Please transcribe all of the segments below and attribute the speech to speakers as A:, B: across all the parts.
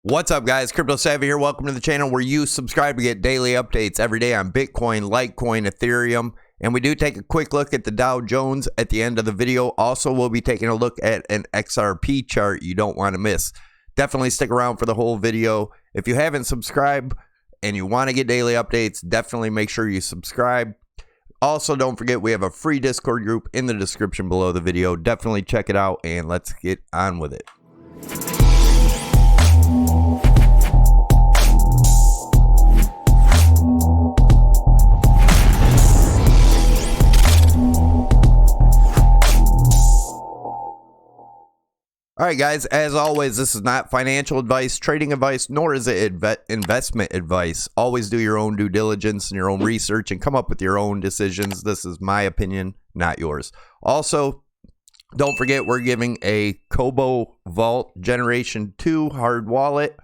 A: What's up, guys? CryptoSavy here. Welcome to the channel where you subscribe to get daily updates every day on Bitcoin, Litecoin, Ethereum. And we do take a quick look at the Dow Jones at the end of the video. Also, we'll be taking a look at an XRP chart you don't want to miss. Definitely stick around for the whole video. If you haven't subscribed and you want to get daily updates, definitely make sure you subscribe. Also, don't forget we have a free Discord group in the description below the video. Definitely check it out and let's get on with it. All right, guys, as always, this is not financial advice, trading advice, nor is it investment advice. Always do your own due diligence and your own research and come up with your own decisions. This is my opinion, not yours. Also, don't forget we're giving a Kobo Vault Generation 2 hard wallet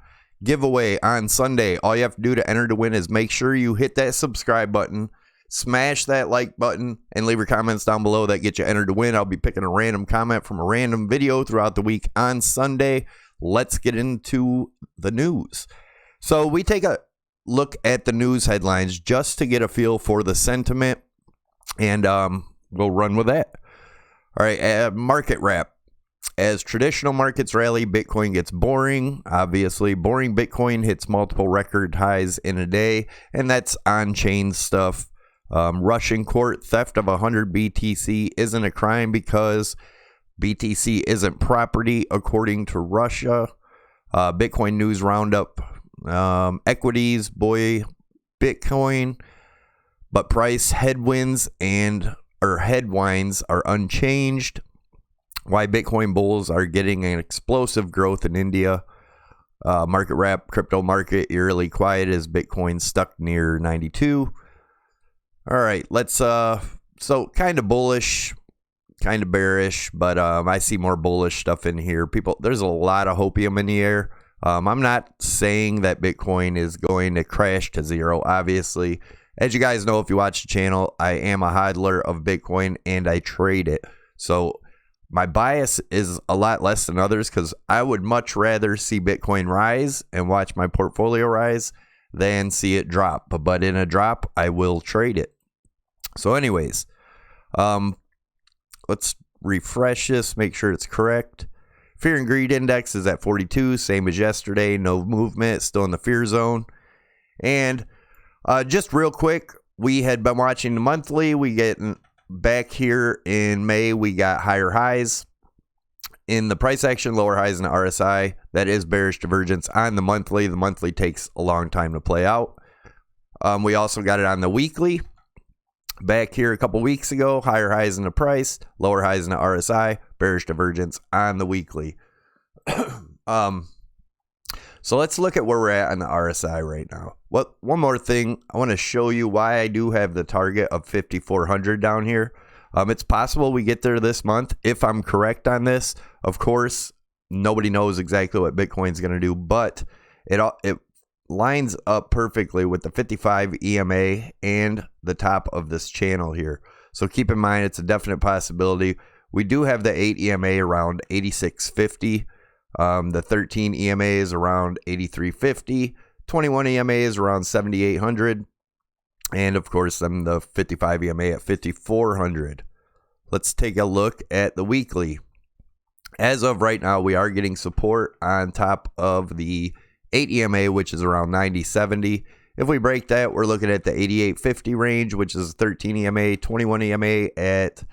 A: giveaway on Sunday. All you have to do to enter to win is make sure you hit that subscribe button, smash that like button, and leave your comments down below that get you entered to win. I'll be picking a random comment from a random video throughout the week on Sunday. Let's get into the news. So we take a look at the news headlines just to get a feel for the sentiment, and we'll run with that. All right, market wrap. As traditional markets rally, Bitcoin gets boring. Obviously, boring Bitcoin hits multiple record highs in a day, and that's on-chain stuff. Russian court theft of 100 BTC isn't a crime because BTC isn't property according to Russia. Bitcoin news roundup. Equities, boy, Bitcoin, but price headwinds headwinds are unchanged. Why Bitcoin bulls are getting an explosive growth in India. Market wrap, crypto market eerily quiet as Bitcoin stuck near 92. All right, let's so kind of bullish, kind of bearish, but I see more bullish stuff in here. There's a lot of hopium in the air. I'm not saying that Bitcoin is going to crash to zero. Obviously, as you guys know, if you watch the channel, I am a hodler of Bitcoin and I trade it. So my bias is a lot less than others because I would much rather see Bitcoin rise and watch my portfolio rise than see it drop. But in a drop, I will trade it. So anyways, let's refresh this, make sure it's correct. Fear and greed index is at 42, same as yesterday. No movement, still in the fear zone. And just real quick, we had been watching the monthly. We get back here in May, we got higher highs in the price action, lower highs in the RSI. That is bearish divergence on the monthly. The monthly takes a long time to play out. We also got it on the weekly. Back here a couple weeks ago, higher highs in the price, lower highs in the RSI, bearish divergence on the weekly. So let's look at where we're at on the RSI right now. One more thing, I want to show you why I do have the target of 5,400 down here. It's possible we get there this month if I'm correct on this. Of course, nobody knows exactly what Bitcoin's going to do, but it lines up perfectly with the 55 EMA and the top of this channel here. So keep in mind, it's a definite possibility. We do have the 8 EMA around 8650. The 13 EMA is around 8350. 21 EMA is around 7800. And of course, then the 55 EMA at 5400. Let's take a look at the weekly. As of right now, we are getting support on top of the 8 EMA, which is around 9070. If we break that, we're looking at the 8850 range, which is 13 EMA, 21 EMA at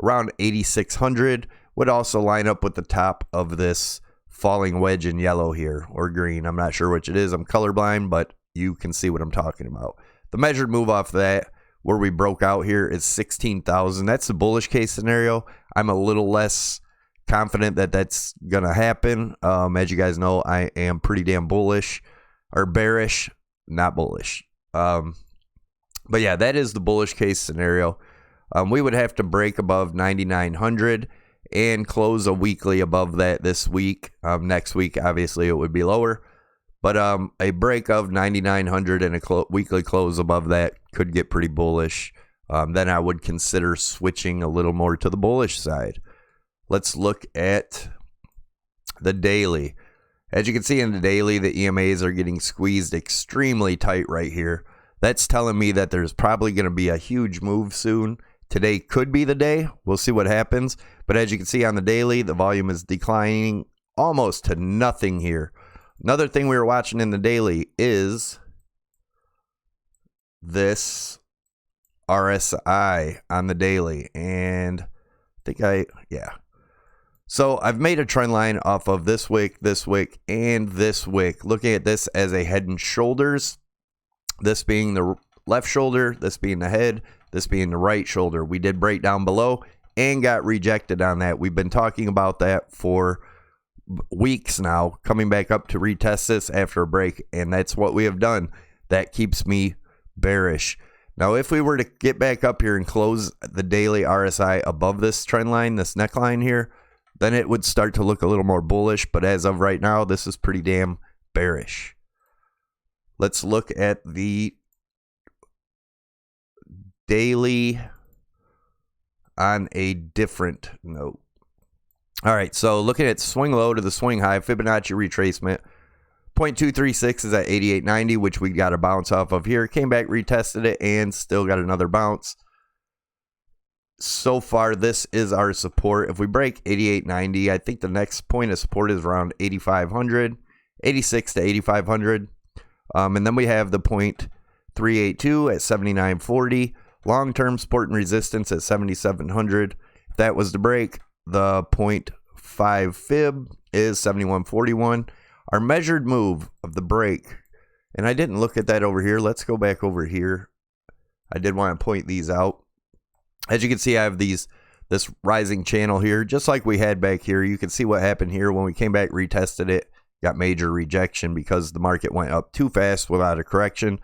A: around 8600. Would also line up with the top of this falling wedge in yellow here, or green. I'm not sure which it is. I'm colorblind, but you can see what I'm talking about. The measured move off that, where we broke out here, is 16,000. That's the bullish case scenario. I'm a little less confident that that's gonna happen. As you guys know, I am pretty damn bullish, or bearish, not bullish. But yeah, that is the bullish case scenario. We would have to break above 9,900 and close a weekly above that this week. Next week, obviously, it would be lower, but a break of 9,900 and a weekly close above that could get pretty bullish. Then I would consider switching a little more to the bullish side. Let's look at the daily. As you can see in the daily, the EMAs are getting squeezed extremely tight right here. That's telling me that there's probably going to be a huge move soon. Today could be the day. We'll see what happens. But as you can see on the daily, the volume is declining almost to nothing here. Another thing we were watching in the daily is this RSI on the daily. And I think So I've made a trend line off of this wick, and this wick, looking at this as a head and shoulders. This being the left shoulder, this being the head, this being the right shoulder. We did break down below and got rejected on that. We've been talking about that for weeks now, coming back up to retest this after a break, and that's what we have done. That keeps me bearish. Now, if we were to get back up here and close the daily RSI above this trend line, this neckline here, then it would start to look a little more bullish, but as of right now, this is pretty damn bearish. Let's look at the daily on a different note. All right, so looking at swing low to the swing high, Fibonacci retracement, 0.236 is at 88.90, which we got a bounce off of here. Came back, retested it, and still got another bounce. So far, this is our support. If we break 88.90, I think the next point of support is around 8,500, 86 to 8,500. And then we have the 0.382 at 79.40. Long-term support and resistance at 7,700. If that was to break, the 0.5 fib is 71.41. Our measured move of the break, and I didn't look at that over here. Let's go back over here. I did want to point these out. As you can see, I have this rising channel here, just like we had back here. You can see what happened here when we came back, retested it, got major rejection because the market went up too fast without a correction.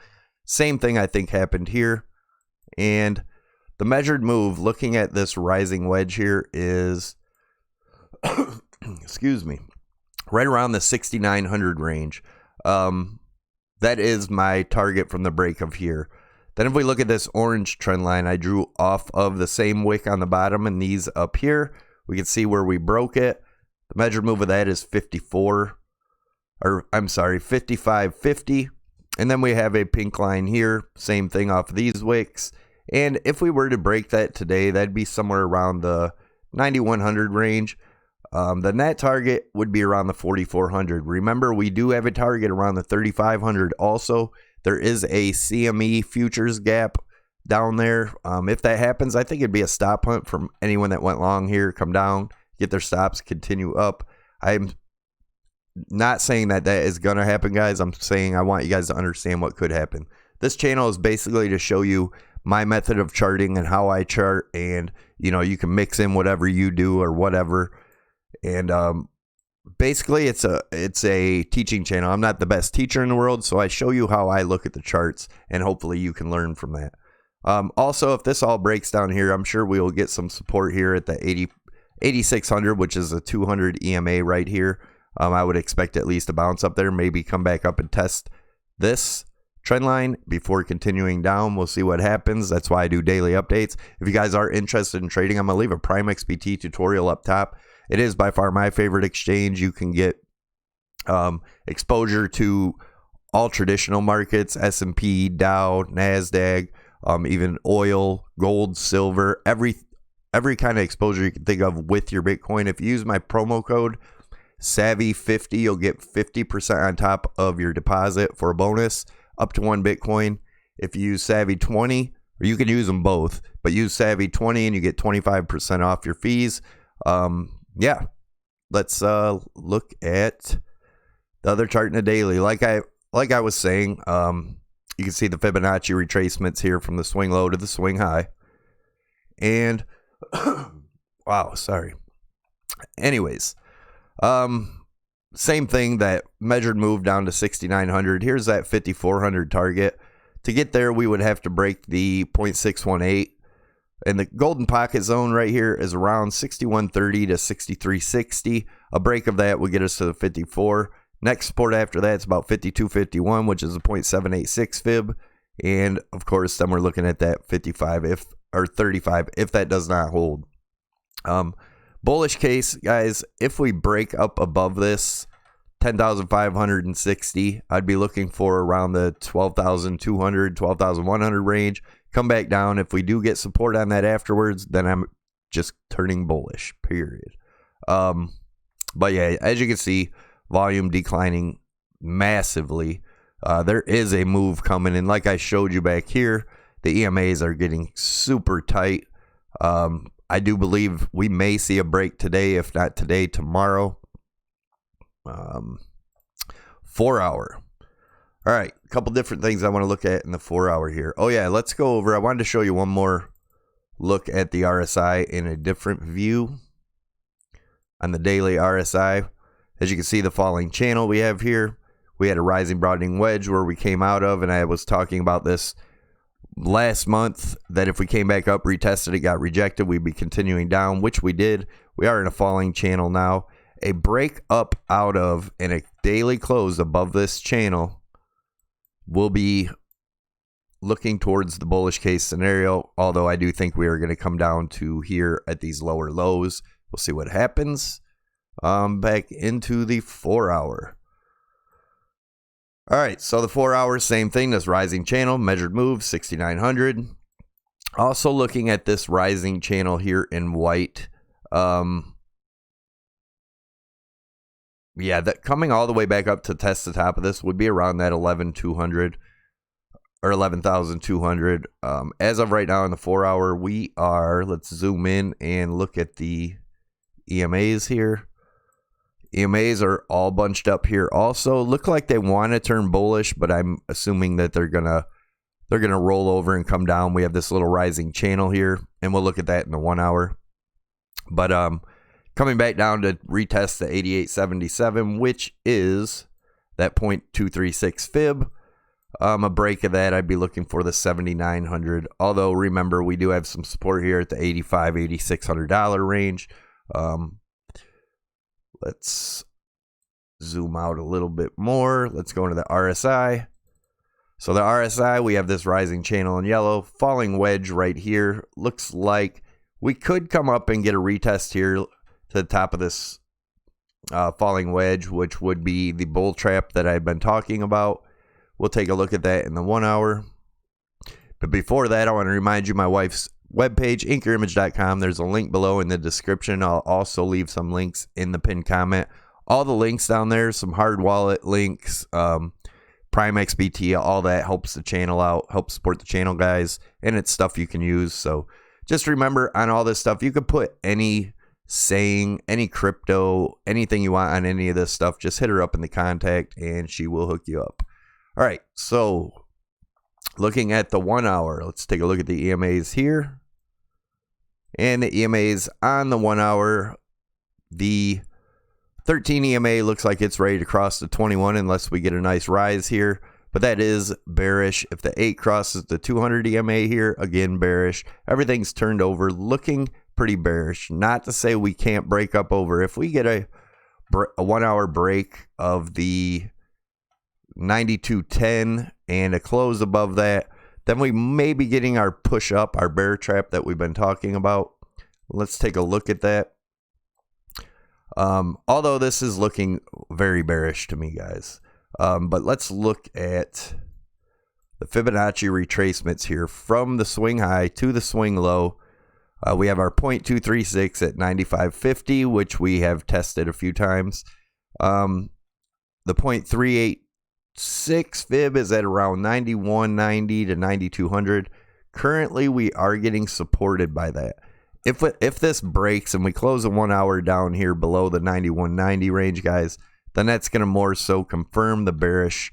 A: Same thing I think happened here. And the measured move, looking at this rising wedge here, is excuse me, right around the 6,900 range. That is my target from the break of here. Then if we look at this orange trend line, I drew off of the same wick on the bottom and these up here. We can see where we broke it. The measured move of that is 55.50. And then we have a pink line here. Same thing off of these wicks. And if we were to break that today, that'd be somewhere around the 9,100 range. The net target would be around the 4,400. Remember, we do have a target around the 3,500 also. There is a CME futures gap down there. If that happens, I think it'd be a stop hunt from anyone that went long here, come down, get their stops, continue up. I'm not saying that is going to happen, guys. I'm saying I want you guys to understand what could happen. This channel is basically to show you my method of charting and how I chart, and you can mix in whatever you do or whatever. And basically it's a teaching channel. I'm not the best teacher in the world, so I show you how I look at the charts, and hopefully you can learn from that. Also, if this all breaks down here, I'm sure we will get some support here at the 8,600, which is a 200 EMA right here. I would expect at least a bounce up there, maybe come back up and test this trend line before continuing down. We'll see what happens. That's why I do daily updates. If you guys are interested in trading, I'm gonna leave a Prime XBT tutorial up top. It is by far my favorite exchange. You can get exposure to all traditional markets, S&P, Dow, NASDAQ, even oil, gold, silver, every kind of exposure you can think of with your Bitcoin. If you use my promo code Savy50, you'll get 50% on top of your deposit for a bonus up to 1 Bitcoin. If you use Savy20, or you can use them both, but use Savy20 and you get 25% off your fees. Yeah, let's look at the other chart in the daily. Like I was saying, you can see the Fibonacci retracements here from the swing low to the swing high. And wow, sorry. Anyways, same thing, that measured move down to 6,900. Here's that 5,400 target. To get there, we would have to break the 0.618. And the golden pocket zone right here is around 61.30 to 63.60. A break of that would get us to the 54. Next support after that is about 52.51, which is a 0.786 fib. And of course, then we're looking at that 55 or 35 if that does not hold. Bullish case, guys, if we break up above this 10,560. I'd be looking for around the 12,200, 12,100 range. Come back down. If we do get support on that afterwards, then I'm just turning bullish, period. But yeah, as you can see, volume declining massively. There is a move coming, and like I showed you back here, the EMAs are getting super tight. I do believe we may see a break today, if not today, tomorrow. 4 hour. All right, a couple different things I want to look at in the 4 hour here. Oh yeah, let's go over. I wanted to show you one more look at the RSI in a different view. On the daily RSI, as you can see, the falling channel we have here. We had a rising broadening wedge where we came out of, and I was talking about this last month, that if we came back up, retested it, got rejected, we'd be continuing down, which we did. We are in a falling channel now. A break up out of and a daily close above this channel will be looking towards the bullish case scenario, although I do think we are going to come down to here at these lower lows. We'll see what happens. Back into the 4 hour. All right, so the 4 hours, same thing. This rising channel, measured move, 6,900. Also looking at this rising channel here in white. Yeah, that coming all the way back up to test the top of this would be around that 11,200 or 11,200. As of right now in the 4 hour, we are, let's zoom in and look at the EMAs here. EMAs are all bunched up here also. Look like they want to turn bullish, but I'm assuming that they're gonna roll over and come down. We have this little rising channel here, and we'll look at that in the 1 hour. But coming back down to retest the 88.77, which is that 0.236 fib. A break of that, I'd be looking for the 7,900. Although remember, we do have some support here at the $8,500, $8,600 range. Let's zoom out a little bit more. Let's go into the RSI. So the RSI, we have this rising channel in yellow, falling wedge right here. Looks like we could come up and get a retest here to the top of this falling wedge, which would be the bull trap that I've been talking about. We'll take a look at that in the 1 hour. But before that, I want to remind you my wife's webpage, inkyourimage.com. There's a link below in the description. I'll also leave some links in the pinned comment. All the links down there, some hard wallet links, Prime XBT, all that helps the channel out, helps support the channel, guys, and it's stuff you can use. So just remember, on all this stuff, you could put any saying, any crypto, anything you want on any of this stuff. Just hit her up in the contact and she will hook you up. All right, so looking at the 1 hour, let's take a look at the EMAs here. And the EMAs on the 1 hour, the 13 EMA looks like it's ready to cross the 21 unless we get a nice rise here. But that is bearish. If the 8 crosses the 200 EMA here, again bearish. Everything's turned over, looking pretty bearish. Not to say we can't break up over. If we get a 1 hour break of the 92.10 and a close above that, then we may be getting our push up, our bear trap that we've been talking about. Let's take a look at that. Although this is looking very bearish to me, guys. But let's look at the Fibonacci retracements here from the swing high to the swing low. We have our 0.236 at 95.50, which we have tested a few times. The 0.386 fib is at around 91.90 to 9200. Currently, we are getting supported by that. If this breaks and we close a 1 hour down here below the 91.90 range, guys, then that's going to more so confirm the bearish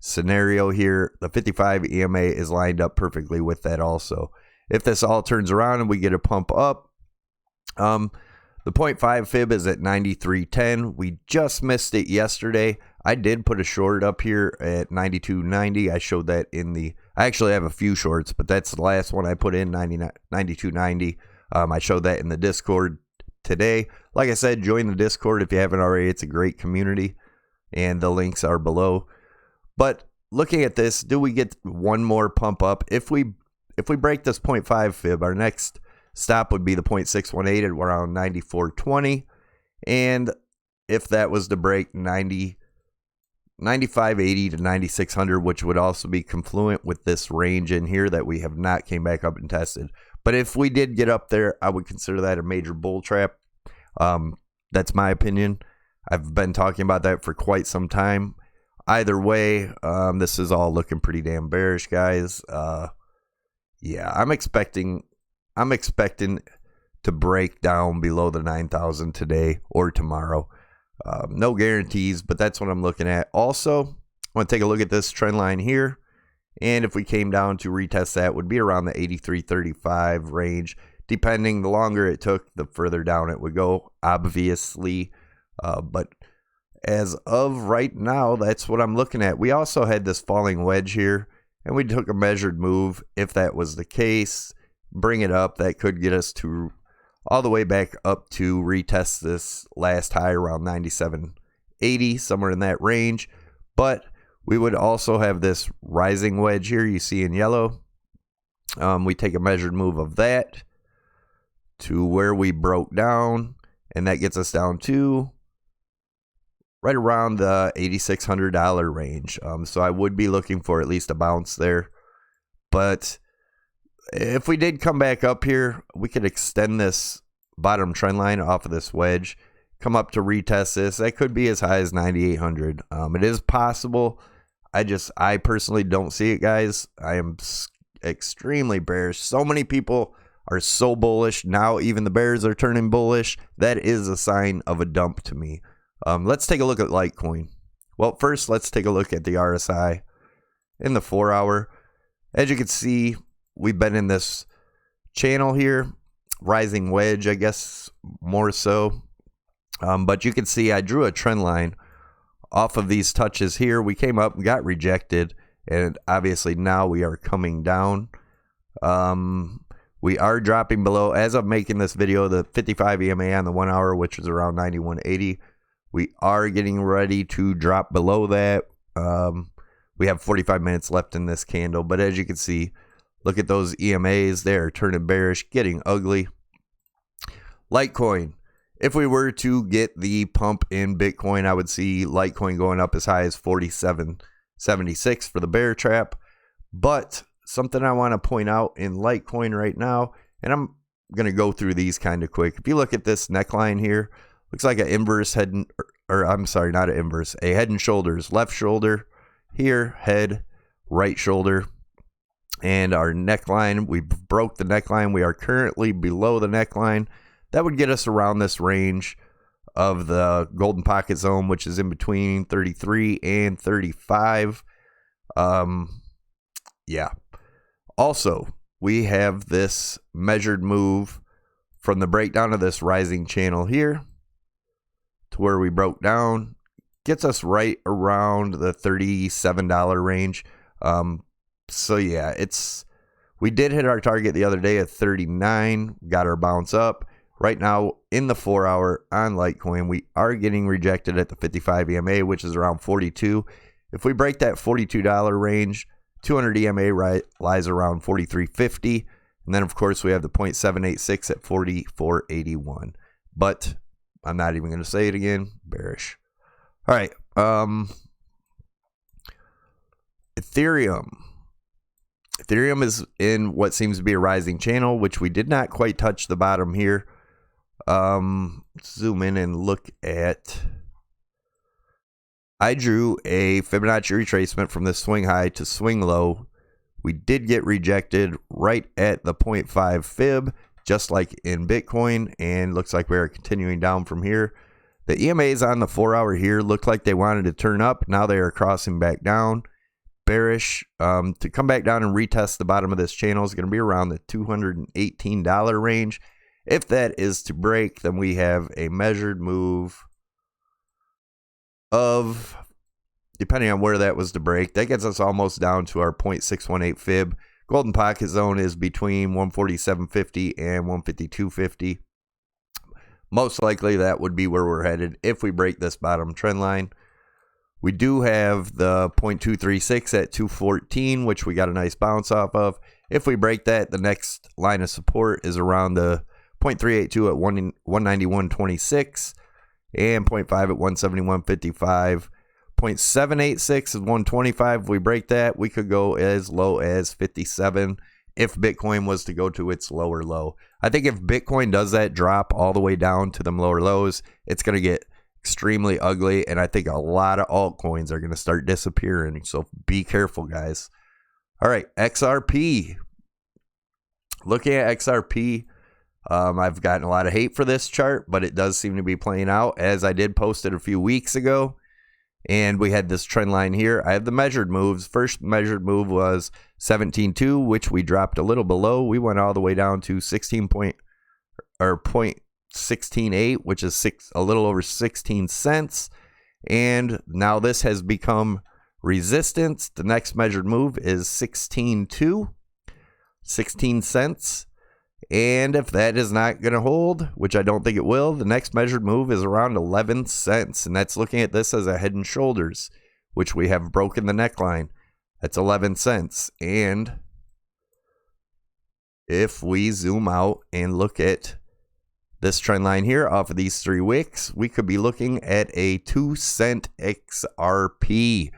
A: scenario here. The 55 EMA is lined up perfectly with that also. If this all turns around and we get a pump up, the 0.5 fib is at 93.10. We just missed it yesterday. I did put a short up here at 92.90. I showed that in the, I actually have a few shorts, but that's the last one I put in, 92.90. I showed that in the Discord today. Like I said, join the Discord if you haven't already. It's a great community, and the links are below. But looking at this, do we get one more pump up? If we break this 0.5 fib, our next stop would be the 0.618 at around 94.20. And if that was to break 9580 to 9600, which would also be confluent with this range in here that we have not came back up and tested. But if we did get up there, I would consider that a major bull trap. That's my opinion. I've been talking about that for quite some time. Either way, this is all looking pretty damn bearish, guys. Yeah, I'm expecting to break down below the 9,000 today or tomorrow. No guarantees, but that's what I'm looking at. Also, I want to take a look at this trend line here. And if we came down to retest that, would be around the 83.35 range. Depending, the longer it took, the further down it would go, obviously. But as of right now, that's what I'm looking at. We also had this falling wedge here, and we took a measured move. If that was the case, bring it up. That could get us to all the way back up to retest this last high around 97.80, somewhere in that range. But we would also have this rising wedge here you see in yellow. We take a measured move of that to where we broke down, and that gets us down to right around the $8,600 range. So I would be looking for at least a bounce there. But if we did come back up here, we could extend this bottom trend line off of this wedge, come up to retest this. That could be as high as 9,800. It is possible. I personally don't see it, guys. I am extremely bearish. So many people are so bullish. Now even the bears are turning bullish. That is a sign of a dump to me. Let's take a look at Litecoin. Well, first, let's take a look at the RSI in the 4 hour. As you can see, we've been in this channel here, rising wedge, I guess, more so. But you can see I drew a trend line off of these touches here. We came up and got rejected, and obviously now we are coming down. We are dropping below, as I'm making this video, the 55 EMA on the 1 hour, which is around 91.80. We are getting ready to drop below that. We have 45 minutes left in this candle, but as you can see, look at those EMAs. They're turning bearish, getting ugly. Litecoin. If we were to get the pump in Bitcoin, I would see Litecoin going up as high as 47.76 for the bear trap. But something I want to point out in Litecoin right now, and I'm going to go through these kind of quick. If you look at this neckline here, looks like an inverse head, or I'm sorry, not an inverse, a head and shoulders. Left shoulder here, head, right shoulder. And our neckline, we broke the neckline. We are currently below the neckline. That would get us around this range of the golden pocket zone, which is in between 33 and 35. Yeah. Also, we have this measured move from the breakdown of this rising channel here to where we broke down. Gets us right around the $37 range. So yeah, we did hit our target the other day at 39, got our bounce up. Right now in the 4 hour on Litecoin, we are getting rejected at the 55 EMA, which is around 42. If we break that $42 range, 200 EMA lies around 43.50. And then of course we have the 0.786 at 44.81. But I'm not even going to say it again, bearish. All right. Ethereum. Ethereum is in what seems to be a rising channel, which we did not quite touch the bottom here. Zoom in and look at. I drew a Fibonacci retracement from the swing high to swing low. We did get rejected right at the 0.5 fib, just like in Bitcoin, and looks like we are continuing down from here. The EMAs on the 4 hour here looked like they wanted to turn up. Now they are crossing back down. Bearish. To come back down and retest the bottom of this channel is going to be around the $218 range. If that is to break, then we have a measured move of, depending on where that was to break, that gets us almost down to our 0.618 fib. Golden pocket zone is between 147.50 and 152.50. Most likely that would be where we're headed if we break this bottom trend line. We do have the 0.236 at 214, which we got a nice bounce off of. If we break that, the next line of support is around the 0.382 at 191.26. and 0.5 at 171.55. 0.786 is 125. If we break that, we could go as low as 57 if Bitcoin was to go to its lower low. I think if Bitcoin does that drop all the way down to them lower lows, it's going to get extremely ugly, and I think a lot of altcoins are going to start disappearing, so be careful, guys. All right, XRP. Looking at XRP, I've gotten a lot of hate for this chart, but it does seem to be playing out, as I did post it a few weeks ago. And we had this trend line here. I have the measured moves. First measured move was 17.2, which we dropped a little below. We went all the way down to 0.168, which is a little over 16 cents. And now this has become resistance. The next measured move is 16.2, 16 cents. And if that is not going to hold, which I don't think it will, the next measured move is around 11 cents. And that's looking at this as a head and shoulders, which we have broken the neckline. That's 11 cents. And if we zoom out and look at this trend line here off of these 3 wicks, we could be looking at a 2-cent XRP.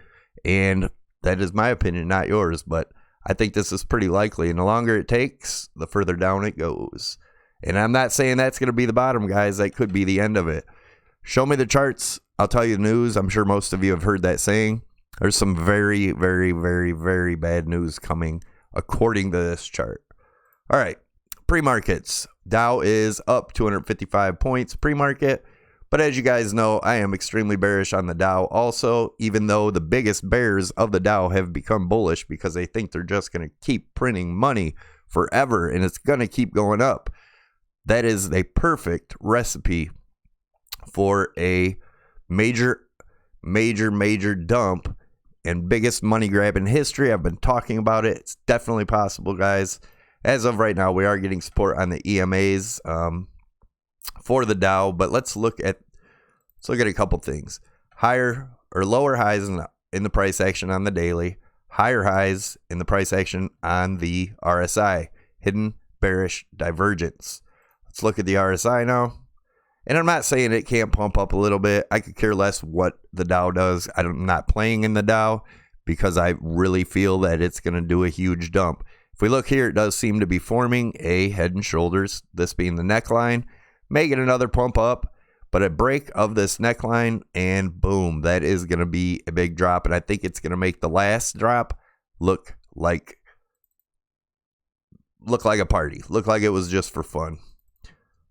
A: And that is my opinion, not yours, but I think this is pretty likely, and the longer it takes, the further down it goes. And I'm not saying that's going to be the bottom, guys. That could be the end of it. Show me the charts. I'll tell you the news. I'm sure most of you have heard that saying. There's some very, very, very, very bad news coming according to this chart. All right, pre-markets. Dow is up 255 points pre-market. But as you guys know, I am extremely bearish on the Dow also, even though the biggest bears of the Dow have become bullish because they think they're just going to keep printing money forever and it's going to keep going up. That is a perfect recipe for a major dump and biggest money grab in history. I've been talking about it. It's definitely possible, guys. As of right now, we are getting support on the EMAs. For the Dow, but let's look at a couple things. Higher or lower highs in the price action on the daily, higher highs in the price action on the RSI, hidden bearish divergence. Let's look at the RSI now. And I'm not saying it can't pump up a little bit. I could care less what the Dow does. I'm not playing in the Dow because I really feel that it's going to do a huge dump. If we look here, it does seem to be forming a head and shoulders, this being the neckline. May get another pump up, but a break of this neckline, and boom, that is going to be a big drop. And I think it's going to make the last drop look like a party, look like it was just for fun.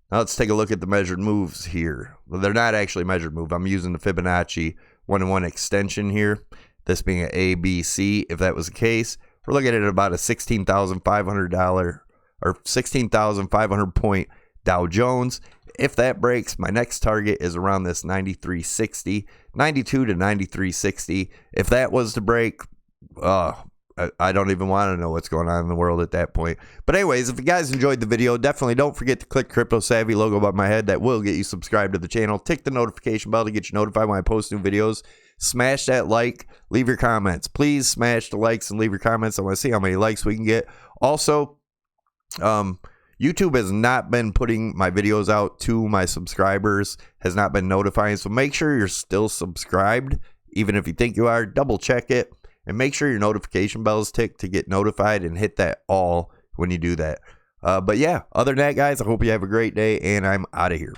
A: Now let's take a look at the measured moves here. Well, they're not actually measured move. I'm using the Fibonacci 1-to-1 extension here, this being an A, B, C. If that was the case, we're looking at about a $16,500 or 16,500 point Dow Jones. If that breaks, my next target is around this 93.60, 92 to 93.60. If that was to break, I don't even want to know what's going on in the world at that point. But anyways, if you guys enjoyed the video, definitely don't forget to click CryptoSavy logo above my head. That will get you subscribed to the channel. Tick the notification bell to get you notified when I post new videos. Smash that like, leave your comments. Please smash the likes and leave your comments. I want to see how many likes we can get. Also, YouTube has not been putting my videos out to my subscribers, has not been notifying. So make sure you're still subscribed. Even if you think you are, double check it. And make sure your notification bell is ticked to get notified and hit that all when you do that. But yeah, other than that, guys, I hope you have a great day and I'm out of here.